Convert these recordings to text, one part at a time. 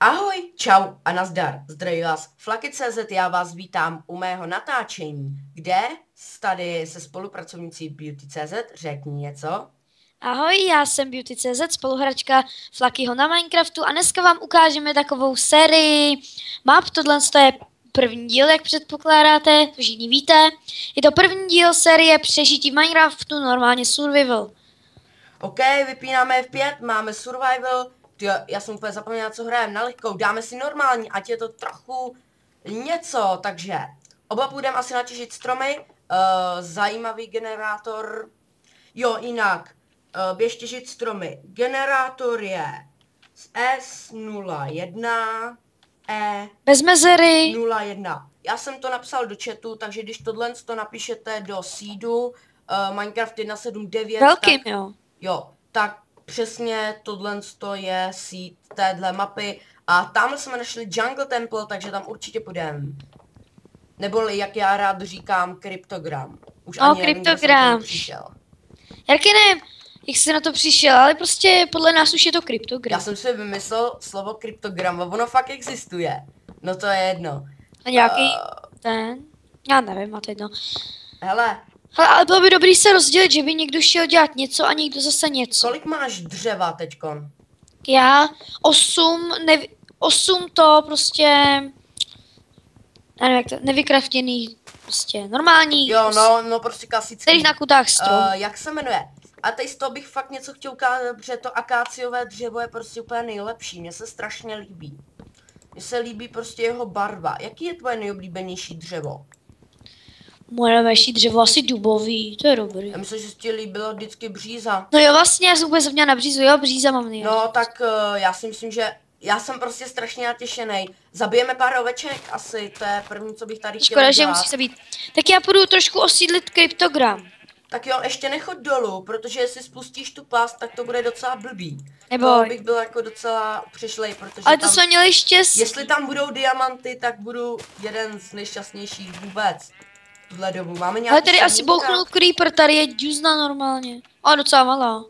Ahoj, čau a nazdar. Zdraví vás Flaky.cz, já vás vítám u mého natáčení, kde tady se spolupracovníci Beauty.cz, řekni něco. Ahoj, já jsem Beauty.cz, spoluhračka Flakyho na Minecraftu a dneska vám ukážeme takovou sérii map. Tohle je první díl, jak předpokládáte, to všichni víte. Je to první díl série přežití v Minecraftu, normálně survival. OK, vypínáme F5, máme survival. Tyjo, já jsem úplně zapomněla, co hrajeme na lehkou. Dáme si normální, ať je to trochu něco, takže oba půjdeme asi natěžit stromy. Zajímavý generátor. Jo, jinak, běž těžit stromy. Generátor je z S01 E Bez mezery. 01. Já jsem to napsal do chatu, takže když tohle to napíšete do seedu Minecraft 1.7.9, Velkým, tak, jo. Jo, tak přesně tohle je seed téhle mapy. A tam jsme našli Jungle Temple, takže tam určitě půjdeme. Neboli, jak já rád říkám, kryptogram. Už ani nevím, kdo jsem k tomu přišel. Jarky nevím, jak jsi na to přišel, ale prostě podle nás už je to kryptogram. Já jsem si vymyslel slovo kryptogram a ono fakt existuje. No to je jedno. A nějaký ten, já nevím, má to jedno. Hele, Ale bylo by dobrý se rozdělit, že by někdo šel dělat něco a někdo zase něco. kolik máš dřeva teďkon? Já 8 to prostě, já nevím jak to, nevykraftěný, prostě normální. Jo, no prostě klasický. Kterých na kutách strom. Jak se jmenuje? A teď z toho bych fakt něco chtěl ukázat, protože to akáciové dřevo je prostě úplně nejlepší. Mně se strašně líbí. Mně se líbí prostě jeho barva. Jaký je tvoje nejoblíbenější dřevo? Moje nejlepší dřevo asi dubový, to je dobrý. Já myslím, že se ti líbilo vždycky bříza. No jo, vlastně já jsem vůbec zapomněla na břízu, jo, bříza mám nejlepší. No tak já si myslím, že já jsem prostě strašně natěšený. Zabijeme pár oveček asi, to je první, co bych tady chtěl Škoda, že udělat. musí zabít. Tak já půjdu trošku osídlit kryptogram. Tak jo, ještě nechoď dolů, protože jestli spustíš tu past, tak to bude docela blbý. Nebo... To bych byl jako docela přišlej, protože Ale to tam, jsme měli štěstí. jestli tam budou diamanty, tak budu jeden z nejšťastnějších vůbec. Tuhle dobu. Máme nějaký Ale tady asi semínka? bouchnul creeper, tady je džuzna normálně. A docela malá.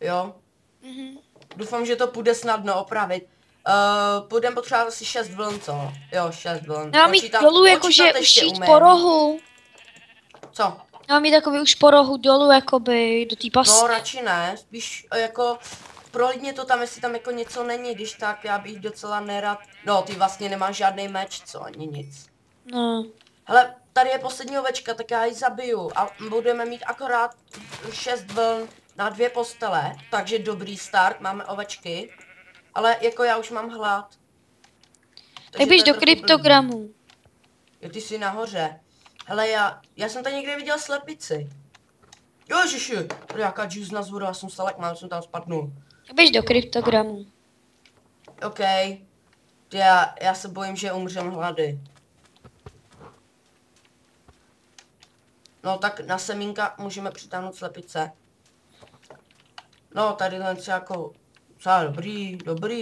Jo, Mhm. doufám, že to půjde snadno opravit. Půjdeme potřebovat asi 6 vln, co? Jo, 6 vln. Já mám jít dolů jakože už jít po rohu. Co? Já mám jít takový už po rohu dolů jakoby do té pasy. No radši ne, spíš jako prohlídně to tam, jestli tam jako něco není, když tak já bych docela nerad. No, ty vlastně nemáš žádný meč, co? Ani nic. No. Hele, tady je poslední ovečka, tak já ji zabiju a budeme mít akorát 6 vln na 2 postele, takže dobrý start, máme ovečky. Ale jako já už mám hlad. Tak běž do kryptogramu. Jo, ty jsi nahoře. Hele, já jsem tady někde viděl slepici. Ježiši, tady jaká džuzna z vodu, já jsem stalek, mám, jsem tam spadnul. Tak běž do kryptogramu. OK. Já se bojím, že umřem hlady. No tak na semínka můžeme přitáhnout slepice. No tady jen jako...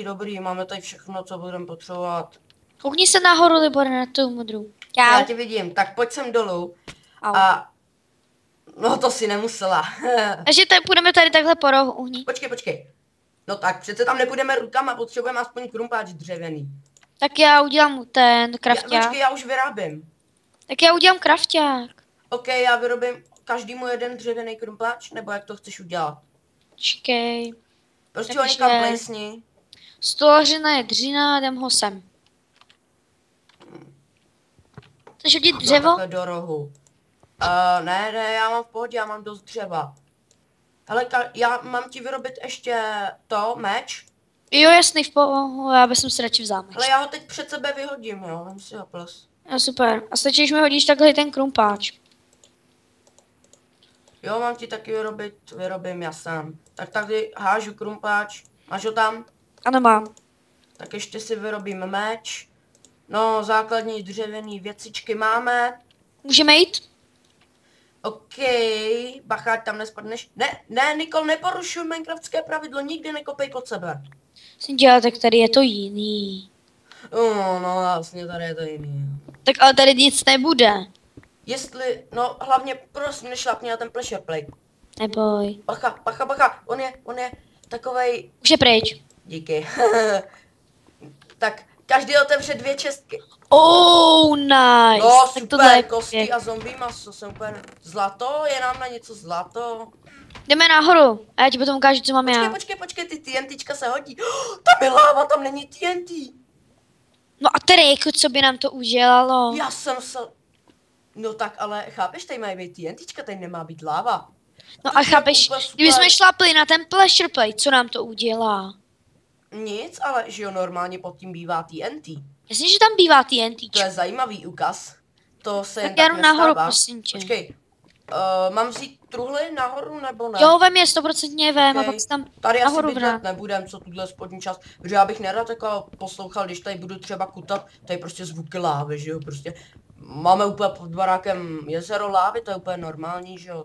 Dobrý, máme tady všechno, co budeme potřebovat. Koukni se nahoru, Libore, na tu modrou. Já tě vidím, tak pojď sem dolů. Au. A... No to si nemusela. Takže tady půjdeme tady takhle po rohu uhní. Počkej. No tak přece tam nepůjdeme rukama, potřebujeme aspoň krumpáč dřevěný. Tak já udělám ten krafťák. Počkej, já už vyrábím. Tak já udělám krafťák. OK, já vyrobím každému jeden dřevěný krumpáč, nebo jak to chceš udělat? Počkej. Prostě ho Takže- někam plesni. Stolařina je dřina, jdem ho sem. Chceš hodit No, dřevo? takhle do rohu. Ne, já mám v pohodě, já mám dost dřeva. Hele, já mám ti vyrobit ještě meč. Jo, jasný, v pohodu, já bych se radši vzal meč. Ale já ho teď před sebe vyhodím, jo, vem si ho ples. No, super. A stačí, když mi hodíš takhle ten krumpáč. Jo, mám ti taky vyrobím já sám. Tak tady hážu krumpáč, máš ho tam? Ano, mám. Tak ještě si vyrobím meč. No, základní dřevěný věcičky máme. Můžeme jít? OK, bacha, ať tam nespadneš. Ne, Nikol, neporušuj minecraftské pravidlo, nikdy nekopej pod sebe. Jsem dělal, tak tady je to jiný. No, vlastně tady je to jiný. Tak ale tady nic nebude. No hlavně prosím nešlapni na ten pleasure plate. Neboj. Bacha, on je takovej, Už je pryč. díky. Tak každý otevře 2 čestky. Oh, nice. No Tak tohle super, je kosti a zombie maso, jsem úplně... Zlato? Je nám na něco zlato? Jdeme nahoru a já ti potom ukážu, co mám já. Počkej, ty TNTčka se hodí. Tam je láva, tam není TNT. No a tedy, jako co by nám to udělalo? Já jsem se... No tak ale chápeš, tady mají být TNTčka, tady nemá být láva. No a chápeš, kdybychom šlapli na ten pressure plate, co nám to udělá? Nic, ale že jo, normálně pod tím bývá TNT. Jasně, že tam bývá TNT. To je zajímavý úkaz. To se jen Tak já tak jdu nahoru, nestává. prosím tě. Počkej, mám vzít truhly nahoru nebo ne? Jo, vem je 100% vem a Okay. pak se tam Tady asi nahoru bydlet vrát. nebudem, co tuhle spodní část, protože já bych nerad jako poslouchal, když tady budu třeba kutat, tady prostě zvuky lávy, že jo, prostě. Máme úplně pod barákem jezero lávy, to je úplně normální, že jo.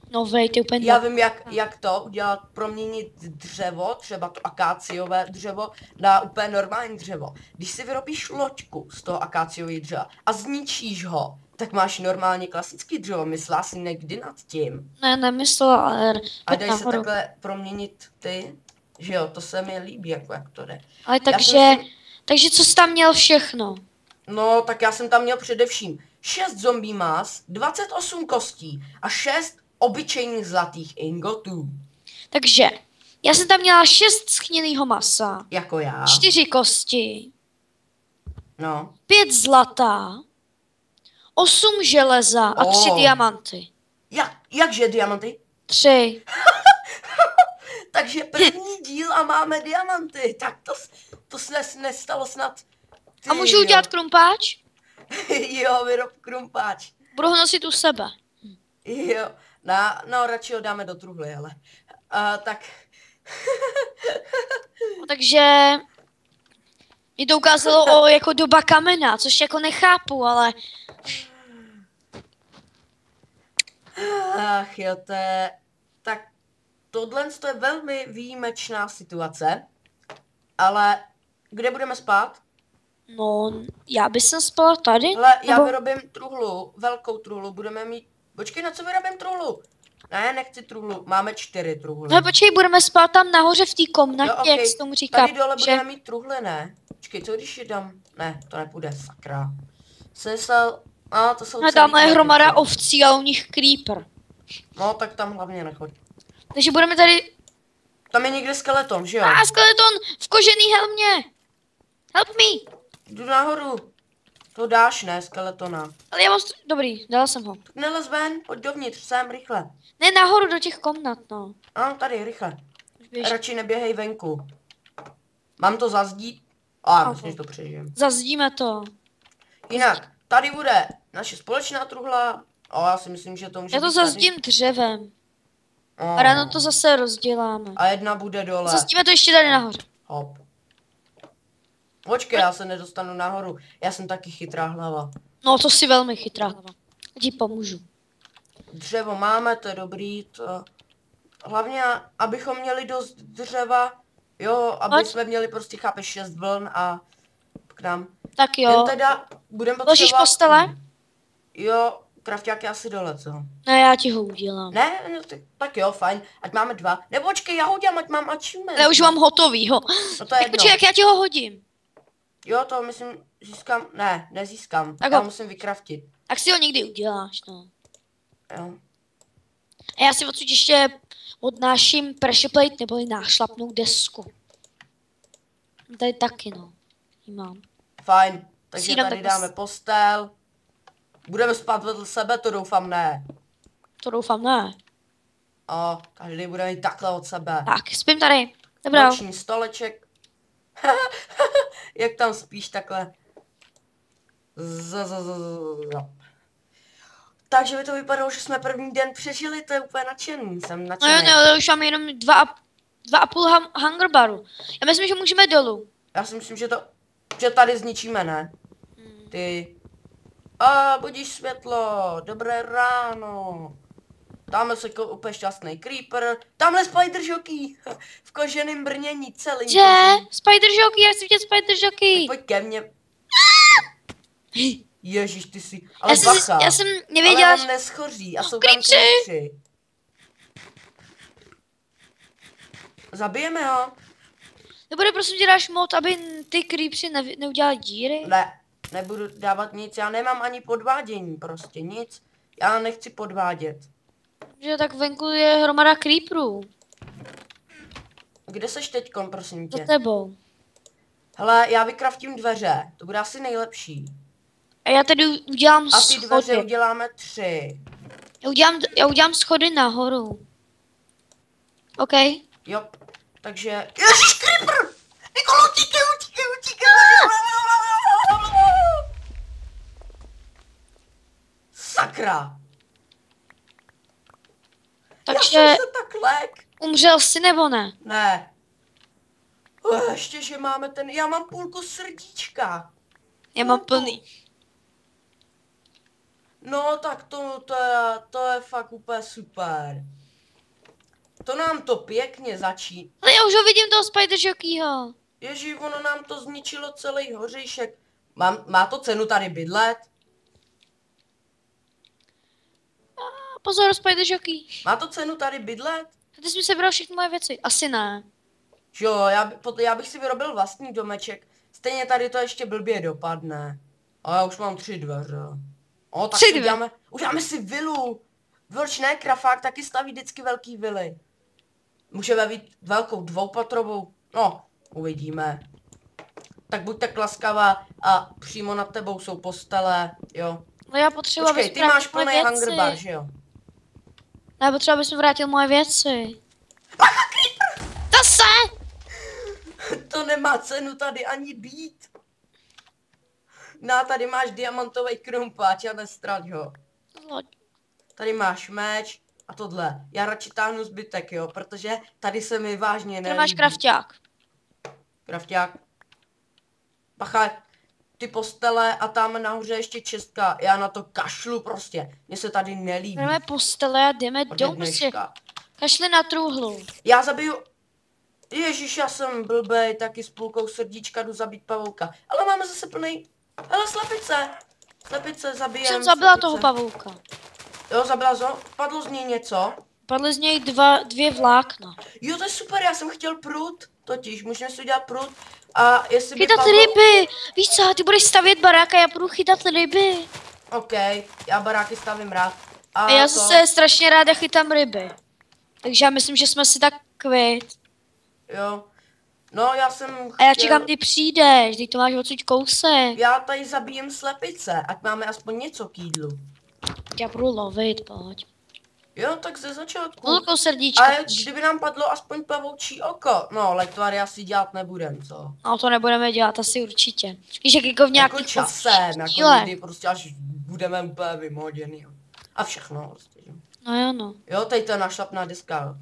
No vej, ty úplně... Já vím, jak to udělat, proměnit dřevo, třeba to akáciové dřevo, na úplně normální dřevo. Když si vyrobíš loďku z toho akáciového dřeva a zničíš ho, tak máš normálně klasický dřevo, myslela si někdy nad tím. Ne, nemyslela, ale... A dají se takhle proměnit ty, že jo, to se mi líbí, jako jak to jde. Ale takže co jsi tam měl všechno? No, tak já jsem tam měl především 6 zombie mas, 28 kostí a 6 obyčejných zlatých ingotů. Takže, já jsem tam měla 6 schnilého masa, Jako já. 4 kosti, No. 5 zlata, 8 železa a 3 diamanty. Jakže diamanty? 3. Takže první díl a máme diamanty. Tak to se nestalo snad. Ty, A můžu udělat krumpáč? Jo, vyrob krumpáč. Budu ho nosit u sebe. Jo, no radši ho dáme do truhly, ale. Tak. No, takže... Mi to ukázalo o jako doba kamena, což jako nechápu, ale... Ach jo, to je... Tak tohle je velmi výjimečná situace. Ale kde budeme spát? No, já bych se spala tady. Hele, já nebo... vyrobím truhlu, velkou truhlu, budeme mít... Počkej, na co vyrobím truhlu? Ne, nechci truhlu, máme 4 truhly. No počkej, budeme spát tam nahoře v té komnatě, Jo, okay. jak se tomu říká. Tady dole že... budeme mít truhly, ne? Počkej, co když je dám? Ne, to nepůjde, sakra. Sesal... to jsou No, tam je hromada kretice. ovcí a u nich creeper. No, tak tam hlavně nechoď. Takže budeme tady... Tam je někde skeleton, že jo? Skeleton v kožený helmě. Help me. Jdu nahoru. To dáš, ne, skeletona. Ale já mám... Dobrý, dala jsem ho. Tak nelez ven, pojď dovnitř, sem, rychle. Ne, nahoru do těch komnat, no. Tady, rychle. Už běž. Radši neběhej venku. Mám to zazdít? Myslím, že to přežijem. Zazdíme to. Jinak, tady bude naše společná truhla. Já si myslím, že to může Já to být tady. zazdím dřevem. Oh. A ráno to zase rozděláme. A jedna bude dole. Zazdíme to ještě tady nahoře. Hop. Počkej, já se nedostanu nahoru. Já jsem taky chytrá hlava. No, to si velmi chytrá hlava. Já ti pomůžu. Dřevo máme, to je dobrý. Hlavně, abychom měli dost dřeva. Jo, aby jsme měli prostě, chápeš, 6 vln a k nám. Tak jo. Jen teda budeme potřebovat... Ložíš postele? Jo, krafťák je asi dole, co? Ne, já ti ho udělám. Ne, no, tak jo, fajn, ať máme 2. Nebo počkej, já ho udělám, ať mám achievement. Ne, už mám hotovýho. No to je Tak počkej, jak já ti ho hodím. Jo, to myslím, získám, ne, nezískám. Tak já ho. musím vykraftit. Tak si ho někdy uděláš, no. Jo. A já si odsud ještě odnáším pressure plate neboli nášlapnou desku. Tady taky, no. Ji mám. Fajn, takže Sjídám tady takhle dáme postel. Budeme spát vedle sebe, to doufám ne. To doufám, ne. Každý bude mít takhle od sebe. Tak, spím tady. Dobrá. Noční stoleček. Jak tam spíš takhle. Takže by to vypadalo, že jsme první den přežili, to je úplně nadšený, jsem No nadšený. jo, ne, už mám jenom 2,5 hunger baru. Já myslím, že můžeme dolů. Já si myslím, že tady zničíme, ne? Ty. Budíš světlo, dobré ráno. Tamhle se úplně šťastný creeper. Tamhle spider jockey. V koženém brnění celý. Že? Spider jockey, já chci vidět spider jockey. Pojď ke mně. Ježíš, ty si. Ale já jsem nevěděla, ale on neschoří a jsou tam creepři. creepři. Zabijeme ho. Nebude, prosím tě, dáš mod, aby ty creepři neudělali díry? Ne, nebudu dávat nic, já nemám ani podvádění, prostě nic. Já nechci podvádět. Že tak venku je hromada creeprů. Kde seš teďkon, prosím Za tě? tebou. Hele, já vykraftím dveře, to bude asi nejlepší. A já tady udělám A ty dveře schody. uděláme 3. Já udělám schody nahoru. OK? Jo, takže... Ježiš, creeper! Nikolo, utíkej! Sakra! Já Takže jsem se tak lek. umřel jsi nebo ne? Ne. Ještě, že máme ten... Já mám půlku srdíčka. Já mám plný. No, tak to je fakt úplně super. To nám to pěkně začí. Ale já už ho vidím toho Spider Jockeyho. Ježíš, ono nám to zničilo celý hoříšek. Má to cenu tady bydlet? A pozor, Spider Jockey. Má to cenu tady bydlet? Ty jsi mi sebral všechny moje věci. Asi ne. Jo, já bych si vyrobil vlastní domeček. Stejně tady to ještě blbě dopadne. A já už mám 3 dveře. O, tak 3 si dveře. uděláme si vilu. Vlč ne, Krafák taky staví vždycky velký vily. Můžeme být velkou dvoupatrovou. No, uvidíme. Tak buď tak laskavá a přímo nad tebou jsou postele, jo. No já potřebuji, Počkej, abys ty máš vrátil moje plný věci. hunger bar, že jo? Já potřebuji, abys mi vrátil moje věci. Zase! To nemá cenu tady ani být. No, tady máš diamantový krumpáč a nestrať ho. Tady máš meč a tohle. Já radši táhnu zbytek, jo, protože tady se mi vážně Tady nelíbí. máš krafťák. Krafťák. Bacha, ty postele a tam nahoře ještě čestka. Já na to kašlu prostě. Mně se tady nelíbí. Jdeme postele a jdeme Ode domů prostě. dneška. Kašli na truhlu. Já zabiju... Ježíš, já jsem blbej, taky s půlkou srdíčka jdu zabít pavouka. Ale máme zase plný... Hele, slepice. Slepice, zabijem. Jsem zabila slepice. toho pavouka. Jo, zabila zo. Padlo z něj něco. Padly z něj dvě vlákna. Jo, to je super, já jsem chtěl prut. Totiž, můžeme si udělat prut. A jestli by Chytat padlo... ryby! Víš co, ty budeš stavět barák a já budu chytat ryby. OK, já baráky stavím rád. A já zase strašně ráda chytám ryby. Takže já myslím, že jsme si tak kvit. Jo. No, já jsem A já chtěl... čekám, kdy přijdeš, teď to máš odsud kousek. Já tady zabijem slepice, ať máme aspoň něco k jídlu. Já budu lovit, pojď. Jo, tak ze začátku. Půlkou srdíčka. Ale kdyby nám padlo aspoň pavoučí oko. No, lektvary asi dělat nebudem, co? No to nebudeme dělat asi určitě. Víš, jak jako v nějakých Jako časem, jako dílech. někdy prostě až budeme úplně vymoděný. Jo. A všechno prostě, jo. No jo, no. Jo, tady to je našlapná deska.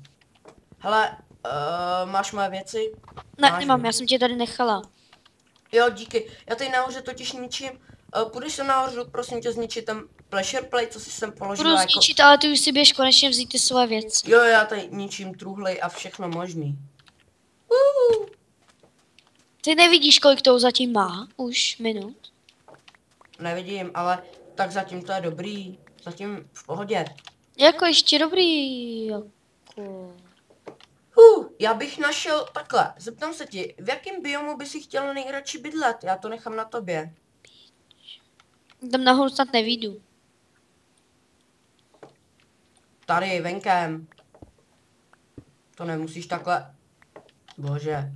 Hele, máš moje věci? Ne, Máš, nemám, jo. já jsem tě tady nechala. Jo, díky. Já tady nahoře totiž ničím. Půjdeš se nahoře, prosím tě, zničit ten pleasure plate, co si sem položila Budu jako... zničit, ale ty už si běž konečně vzít ty své věci. Jo, já tady ničím truhlej a všechno možný. Ty nevidíš, kolik to zatím má? Už minut. Nevidím, ale tak zatím to je dobrý. Zatím v pohodě. Jako ještě dobrý, jako... Já bych našel takhle. Zeptám se ti, v jakém biomu by si chtěl nejradši bydlet? Já to nechám na tobě. Tam nahoru snad nevídu. Tady, venkem. To nemusíš takhle. Bože.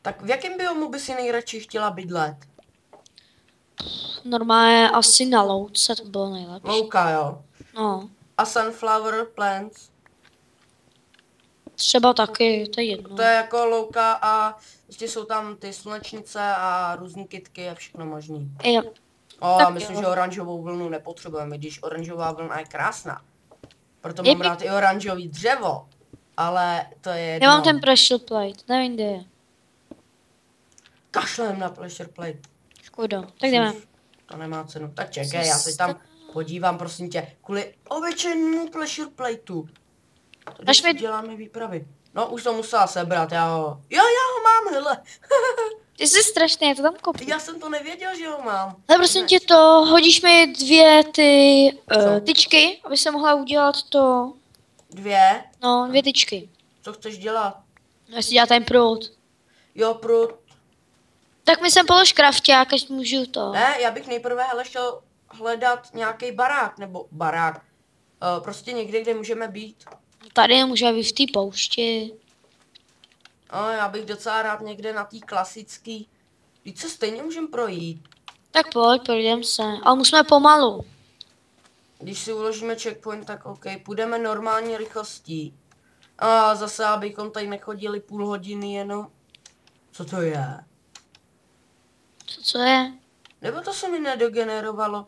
Tak v jakém biomu by si nejradši chtěla bydlet? Normálně asi na louce to bylo nejlepší. Louka, jo. No, A sunflower plants? třeba taky, to je jedno. To je jako louka a prostě jsou tam ty slunečnice a různý kytky a všechno možný. Jo. O, Tak já myslím, jo. že oranžovou vlnu nepotřebujeme, když oranžová vlna je krásná. Proto Je mám rád i oranžový dřevo. Ale to je jedno. Já mám ten pressure plate, nevím, kde je. Kašlem na pleasure plate. Škoda, tak jdeme. To nemá cenu. Tak čekej, já se tam podívám, prosím tě. Kvůli obyčejnému pleasure plateu. Tady Daš si mi- děláme výpravy. No, už to musela sebrat, já ho... Jo, já ho mám, hele. Ty jsi strašný, já to tam kopu. Já jsem to nevěděl, že ho mám. Ale prosím tě to, hodíš mi 2 ty Co? tyčky, aby se mohla udělat to, 2? no 2 tyčky. Co chceš dělat? No, jestli dělá ten prout. Jo, prut. Tak mi sem polož krafťák, až můžu to. Ne, já bych nejprve hele šel hledat nějaký barák, nebo barák. Prostě někde, kde můžeme být. Tady nemůže být v té poušti. Já bych docela rád někde na té klasický. Víc se stejně můžeme projít. Tak pojď, projdem se. Ale musíme pomalu. Když si uložíme checkpoint, tak OK, půjdeme normální rychlostí. A zase, abychom tady nechodili půl hodiny jenom. Co to je? Co je? Nebo to se mi nedogenerovalo?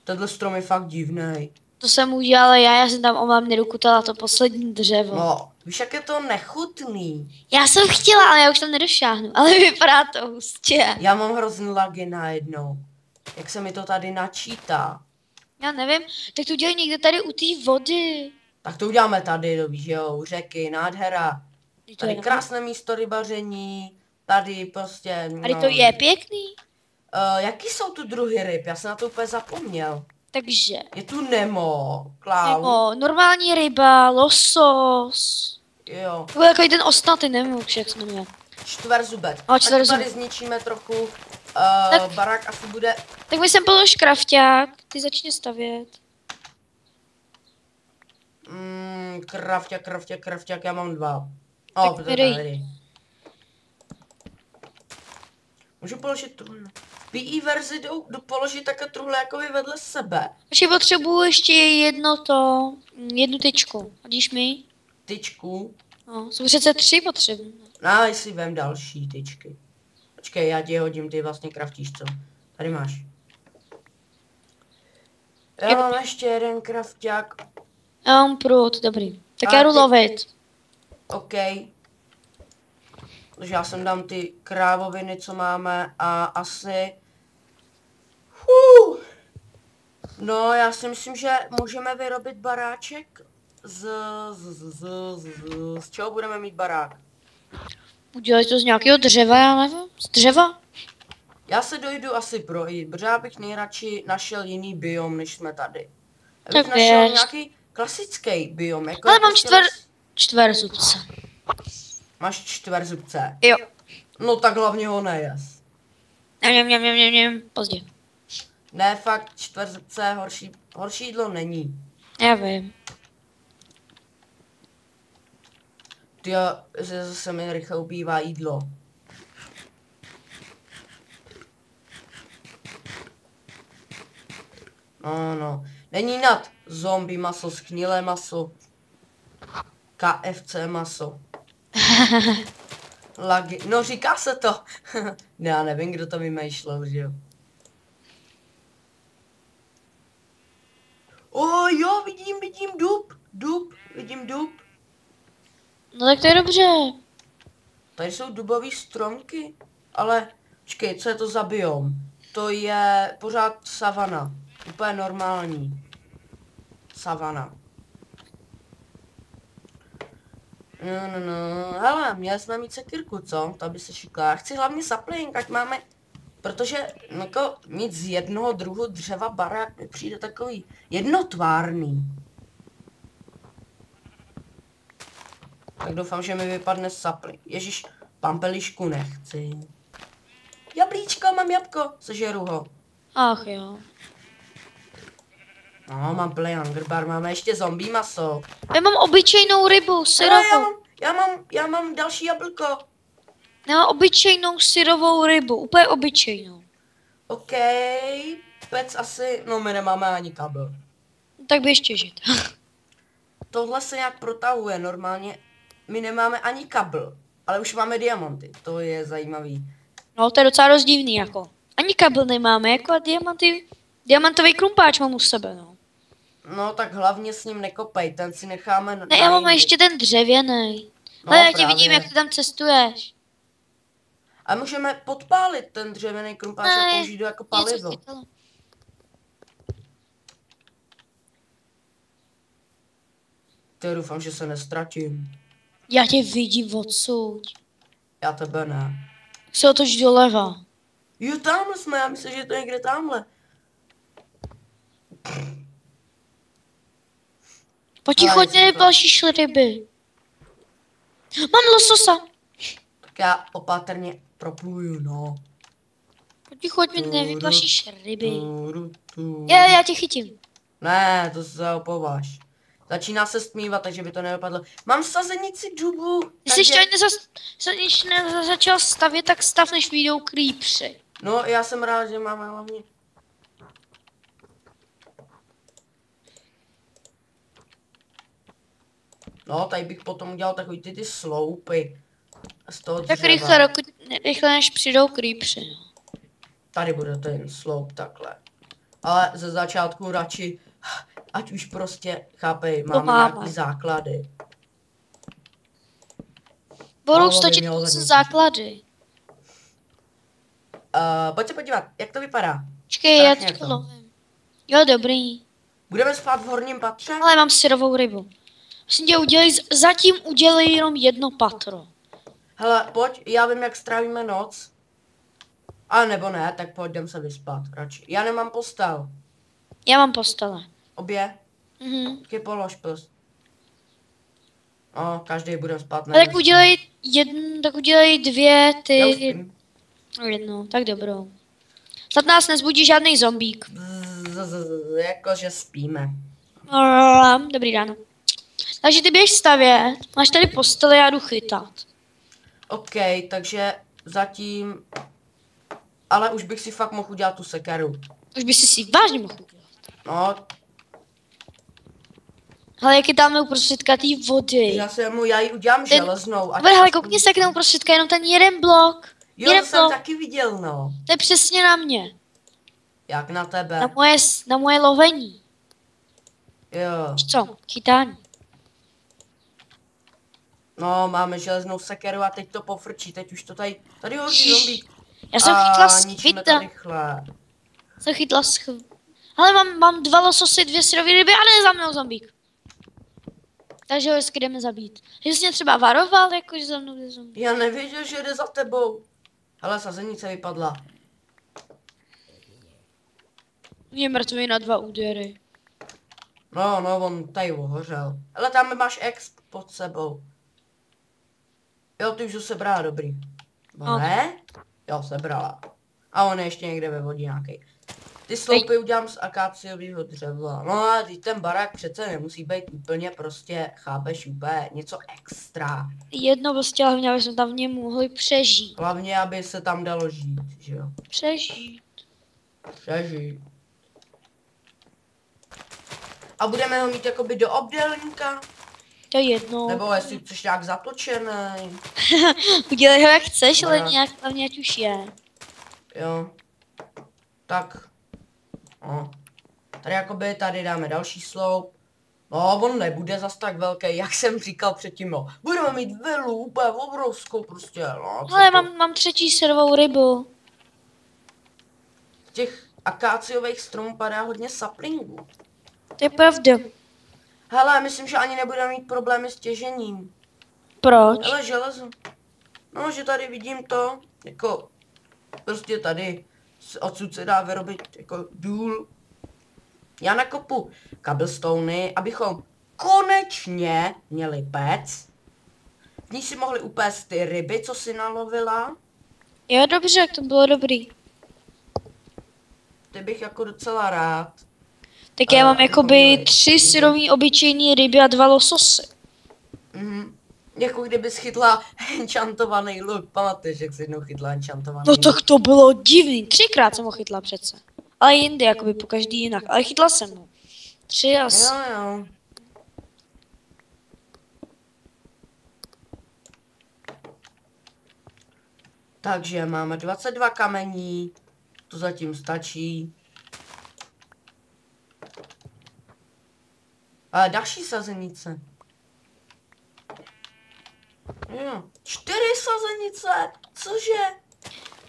Tenhle strom je fakt divnej. To jsem udělala já jsem tam omám nedokutala to poslední dřevo. No, víš, jak je to nechutný. Já jsem chtěla, ale já už tam nedošáhnu. Ale vypadá to hustě. Já mám hrozný lagy najednou. Jak se mi to tady načítá. Já nevím, tak to udělej někde tady u té vody. Tak to uděláme tady, víš jo, u řeky, nádhera. To Tady je- krásné místo rybaření. Tady prostě, Tady to je pěkný. Jaký jsou tu druhy ryb? Já jsem na to úplně zapomněl. Takže, Je tu Nemo, Clown. nebo normální ryba, losos. Jo, To byl takový ten ostnatý, nevím už, jak se jmenuje. čtverzubec. A, čtverzubec. Tak tady zničíme trochu. Tak- Barák asi bude... Tak mi sem polož krafťák, ty začni stavět. Krafťák, já mám 2. Tak To vydej. tady. Můžu položit truhle. PE verzi jdu položit také truhle jakoby vedle sebe. Ještě potřebuju ještě jednu tyčku. Hodíš mi? Tyčku. No, jsou přece 3 potřebné. Si vem další tyčky. Počkej, já ti je hodím, ty vlastně kraftíš, co? Tady máš. Já mám ještě jeden krafťák. Já mám prut, dobrý. Tak A já jdu ty- lovit. OK. Takže já sem dám ty krávoviny, co máme a asi... No, já si myslím, že můžeme vyrobit baráček z čeho budeme mít barák? Udělej to z nějakého dřeva, já nevím. Z dřeva? Já se dojdu asi projít, protože já bych nejradši našel jiný biom, než jsme tady. Já Tak bych našel běž. nějaký klasický biom, jako Ale je mám prostě čtverzubce. Máš čtverzubce. Jo. No tak hlavně ho nejes. Něm. Pozdě. Ne, fakt čtverzubce horší jídlo není. Já vím. Tyjo, že zase mi rychle ubývá jídlo. No. Není nad zombie maso, schnilé maso. KFC maso. Lagy. No říká se to. Já nevím, kdo to vymýšlel, že jo. Jo, vidím dub. No tak to je dobře. Tady jsou dubové stromky, ale počkej, co je to za biom? To je pořád savana, úplně normální. Savana. No, hele, měli jsme mít sekírku, co? To by se šikla. Já chci hlavně sapling, ať máme, protože jako mít z jednoho druhu dřeva barák mi přijde takový jednotvárný. Tak doufám, že mi vypadne sapling. Ježíš, pampelišku nechci. Jablíčko, mám jabko, sežeru ho. Ach jo. No, mám plný hunger bar, máme ještě zombie maso. Já mám obyčejnou rybu, No, syrovou. já mám další jablko. Já mám obyčejnou syrovou rybu, úplně obyčejnou. OK, pec asi, no my nemáme ani kabel. Tak běž těžit. Tohle se nějak protahuje, normálně my nemáme ani kabel, ale už máme diamanty, to je zajímavý. No to je docela rozdivný jako. Ani kabel nemáme, jako a diamantový krumpáč mám u sebe, no. No tak hlavně s ním nekopej, ten si necháme na Ne, já mám jindy. ještě ten dřevěný. No, Ale já tě právě. vidím, jak ty tam cestuješ. A můžeme podpálit ten dřevěný krumpáč a použít ho jako palivo. Ty doufám, že se nestratím. Já tě vidím odsud. Já tebe ne. Se otoč doleva. Jo, tamhle jsme, já myslím, že to je někde tamhle. Potichodně Ale další ryby. Mám lososa. Tak já opatrně propluju, no. Choď mi nevyplašíš ryby. Turu, turu. Já tě chytím. Ne, to se opováž. Začíná se stmívat, takže by to nedopadlo. Mám sazenici dubu. Ty jsi ještě začal stavět, tak stav, než vyjdou creepři. No, já jsem rád, že máme hlavně. No, tady bych potom udělal takový ty sloupy. Z toho Tak dřeva. rychle než přijdou creepři. Tady bude ten sloup takhle. Ale ze začátku radši, ať už prostě, chápej, máme nějaký základy. Budou No, stačit mělo pouze zadní. základy. Pojď se podívat, jak to vypadá. Počkej, já Trachně to to. lovím. Jo, dobrý. Budeme spát v horním patře? Ale mám syrovou rybu. Musím tě zatím udělej jenom jedno patro. Hele, pojď, já vím, jak strávíme noc. A nebo ne, tak pojď, jdem se vyspat radši. Já nemám postel. Já mám postele. Obě? Mhm. Taky polož plus. No, každý bude spát na Tak udělej dvě Já už ty... spím. Jedno, tak dobrou. Snad nás nezbudí žádný zombík. Jakože spíme. Dobrý ráno. Takže ty běž stavět, máš tady postele, já jdu chytat. OK, takže zatím... Ale už bych si fakt mohl udělat tu sekeru. Už by si vážně mohl udělat. No, Ale jak je tam uprostředka té vody. já ji udělám železnou. ať- Dobrý, ale koukni se, jak tam uprostředka jenom ten jeden blok. Jo, jeden to jsem blok. taky viděl, no. To je přesně na mě. Jak na tebe. Na moje lovení. Jo. Víš co? Chytání. No, máme železnou sekeru a teď to pofrčí. Teď už to tady hodí zombík. Já jsem chytla ničíme to skvita. rychle. Jsem chytla Ale mám 2 lososy, 2 syrové ryby a ne za mnou zombík. Takže ho hezky jdeme zabít. Že jsi mě třeba varoval, jakože za mnou jde zombík. Já nevěděl, že jde za tebou. Hele, sazenice vypadla. Je mrtvý na 2 údery. No, on tady ohořel. Ale tam máš exp pod sebou. Jo, ty už ho sebrala, dobrý. No. Ne? Jo, sebrala. A on je ještě někde ve vodě nějaký. Ty sloupy udělám z akáciového dřeva. No a ten barák přece nemusí být úplně prostě, chápeš, úplně něco extra. Jedno prostě, hlavně, aby jsme tam v něm mohli přežít. Hlavně, aby se tam dalo žít, že jo. Přežít. Přežít. A budeme ho mít jakoby do obdélníka? To je jedno. Nebo jestli chceš nějak zatočený. Udělej ho jak chceš, ale Barák. nějak hlavně ať už je. Jo. Tak. No. Tady jakoby, tady dáme další sloup. No, on nebude zas tak velký, jak jsem říkal předtím, no. Budeme mít vilu, úplně obrovskou prostě, no. co Ale to? mám 3. syrovou rybu. Z těch akáciových stromů padá hodně saplingů. To je pravda. Hele, myslím, že ani nebudeme mít problémy s těžením. Proč? Hele, železo. No, že tady vidím to, jako, prostě tady, odsud se dá vyrobit, jako, důl. Já nakopu cobblestony, abychom konečně měli pec. V ní si mohli upést ty ryby, co si nalovila. Jo, dobře, to bylo dobrý. Ty bych jako docela rád. Tak já mám jakoby měli 3 syrový obyčejní ryby a 2 lososy. Jako kdybys chytla enchantovaný luk. Pamatuješ, jak jsi jednou chytla enchantovaný No luk? tak to bylo divný. 3krát jsem ho chytla přece. Ale jindy, jakoby po každý jinak. Ale chytla jsem ho. 3 a Jo. Takže máme 22 kamení. To zatím stačí. Ale další sazenice. Jo. 4 sazenice. Cože?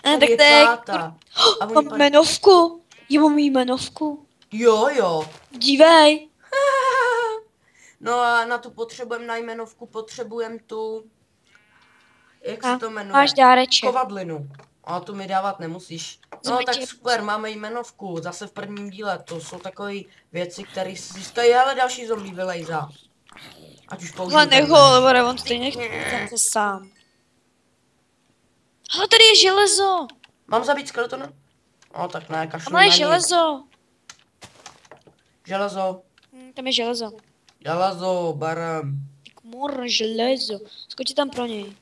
tak Tady to je... pláta. A oni Mám jmenovku. Já mám jí jmenovku. Jo. Dívej. No a na tu potřebujeme, na jmenovku potřebujeme tu... Jak se to jmenuje? Máš dáreček. Kovadlinu. A tu mi dávat nemusíš. No tak Zbytě- super, máme jmenovku. Zase v prvním díle. To jsou takové věci, které si získají, ale další zombie vylejzá. Ať už použiju. Ale nech ho, ale on stejně chce sám. Ale tady je železo. Mám zabít skeletona? No tak ne, kašlu Tam je na ní. železo. Železo. Tam je železo. Železo, berem. Mor, železo. Skoči tam pro něj.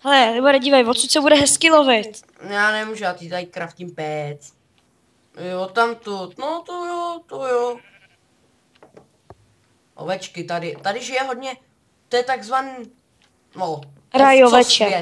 Hele, Libore, dívej, odsud se bude hezky lovit. Já nemůžu, já ti tady craftím pec. Jo, tamtud, no to jo, to jo. Ovečky tady žije hodně, to je takzvaný, no, Raj oveček. ovcosvět.